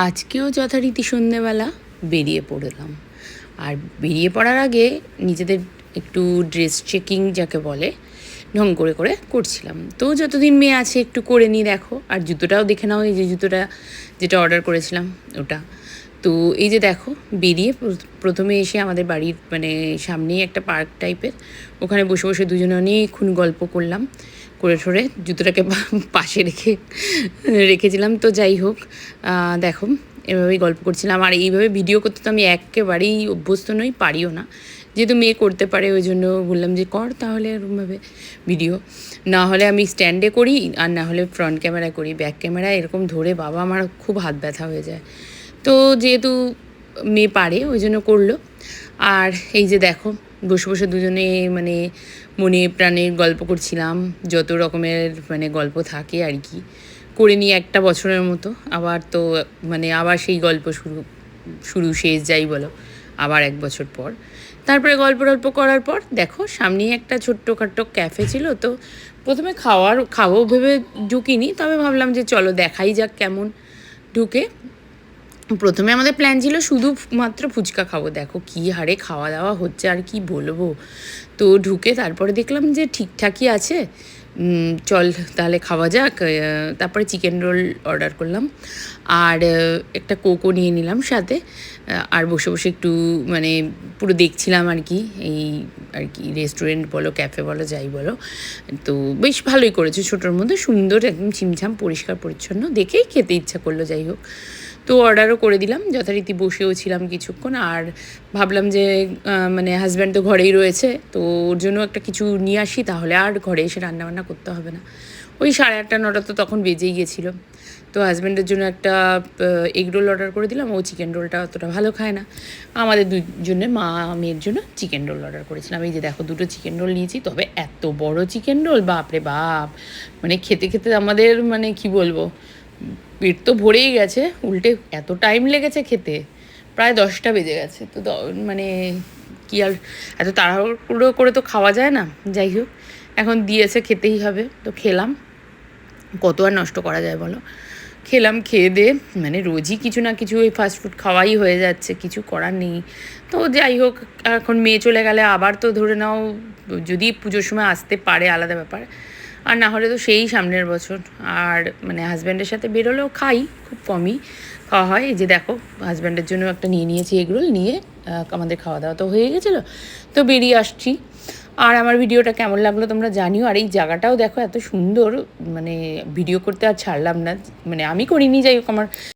আজকেও যথারীতি সন্ধ্যেবেলা বেরিয়ে পড়লাম। আর বেরিয়ে পড়ার আগে নিজেদের একটু ড্রেস চেকিং যাকে বলে ঢং করে করে করছিলাম। তো যতদিন মেয়ে আছে একটু করে নিই দেখো। আর জুতোটাও দেখে নাও, এই যে জুতোটা যেটা অর্ডার করেছিলাম ওটা। তো এই যে দেখো বেরিয়ে প্রথমে এসে আমাদের বাড়ির মানে সামনেই একটা পার্ক টাইপের, ওখানে বসে বসে দুজনে অনেকক্ষণ গল্প করলাম, করে ঠরে জুতোটাকে পাশে রেখেছিলাম। তো যাই হোক, দেখো এভাবেই গল্প করছিলাম। আর এইভাবে ভিডিও করতে তো আমি একেবারেই অভ্যস্ত নই, পারিও না। যেহেতু মেয়ে করতে পারে ওই জন্য বললাম যে কর তাহলে এরকমভাবে ভিডিও। না হলে আমি স্ট্যান্ডে করি, আর না হলে ফ্রন্ট ক্যামেরায় করি। ব্যাক ক্যামেরা এরকম ধরে বাবা আমার খুব হাত ব্যথা হয়ে যায়। তো যেহেতু মেয়ে পারে ওই জন্য করলো। আর এই যে দেখো বসে বসে দুজনে মানে মনে প্রাণে গল্প করছিলাম, যত রকমের মানে গল্প থাকে আর কি, করে নিয়ে একটা বছরের মতো। আবার তো মানে আবার সেই গল্প শুরু শুরু শেষ যাই বলো, আবার এক বছর পর। তারপরে গল্প টল্প করার পর দেখো সামনেই একটা ছোট্টখাট্টো ক্যাফে ছিল। তো প্রথমে খাবো ভেবে ঢুকিনি, তবে ভাবলাম যে চলো দেখাই যাক কেমন। ঢুকে প্রথমে আমাদের প্ল্যান ছিল শুধু মাত্র ফুচকা খাবো। দেখো কী হারে খাওয়া দাওয়া হচ্ছে আর কি বলবো। তো ঢুকে তারপরে দেখলাম যে ঠিকঠাকই আছে, চল তাহলে খাওয়া যাক। তারপরে চিকেন রোল অর্ডার করলাম, আর একটা কোকও নিয়ে নিলাম সাথে। আর বসে বসে একটু মানে পুরো দেখছিলাম আর কি, এই আর কি রেস্টুরেন্ট বলো ক্যাফে বলো যাই বলো। তো বেশ ভালোই করেছে, ছোটোর মধ্যে সুন্দর একদম ছিমছাম পরিষ্কার পরিচ্ছন্ন, দেখেই খেতে ইচ্ছা করলো। যাই হোক, তো অর্ডারও করে দিলাম, যথারীতি বসেও ছিলাম কিছুক্ষণ। আর ভাবলাম যে মানে হাজব্যান্ড তো ঘরেই রয়েছে, তো ওর জন্য একটা কিছু নিয়ে আসি, তাহলে আর ঘরে এসে রান্নাবান্না করতে হবে না। ওই 8:30 9টা তো তখন বেজেই গিয়েছিলো। তো হাজব্যান্ডের জন্য একটা এগ রোল অর্ডার করে দিলাম, ও চিকেন রোলটা অতটা ভালো খায় না। আমাদের দুজনের মা মেয়ের জন্য চিকেন রোল অর্ডার করেছিলাম। এই যে দেখো দুটো চিকেন রোল নিয়েছি, তবে এত বড় চিকেন রোল বাপরে বাপ, মানে খেতে খেতে আমাদের মানে কি বলবো, পেট তো ভরেই গেছে, উল্টে এত টাইম লেগেছে খেতে, প্রায় 10টা বেজে গেছে। তো মানে কি আর এত তাড়াহুড়ো করে তো খাওয়া যায় না। যাই হোক, এখন দিয়েছে খেতেই হবে, তো খেলাম। কত আর নষ্ট করা যায় বলো। খেলাম, খেয়ে দিয়ে মানে রোজই কিছু না কিছু ওই ফাস্টফুড খাওয়াই হয়ে যাচ্ছে, কিছু করার নেই। তো যাই হোক, এখন মেয়ে চলে গেলে আবার তো ধরে নাও যদি পুজোর সময় আসতে পারে আলাদা ব্যাপার, আর না হলে তো সেই সামনের বছর। আর মানে হাজব্যান্ডের সাথে বেরোলেও খাই, খুব কমই খাওয়া হয়। এই যে দেখো হাজব্যান্ডের জন্য একটা নিয়ে নিয়েছি এগরোল, নিয়ে আমাদের খাওয়া দাওয়া তো হয়ে গেছিলো, তো বেরিয়ে আসছি। আর আমার ভিডিওটা কেমন লাগলো তোমরা জানিও। আর এই জায়গাটাও দেখো এত সুন্দর, মানে ভিডিও করতে আর ছাড়লাম না, মানে আমি করিনি, যাই হোক আমার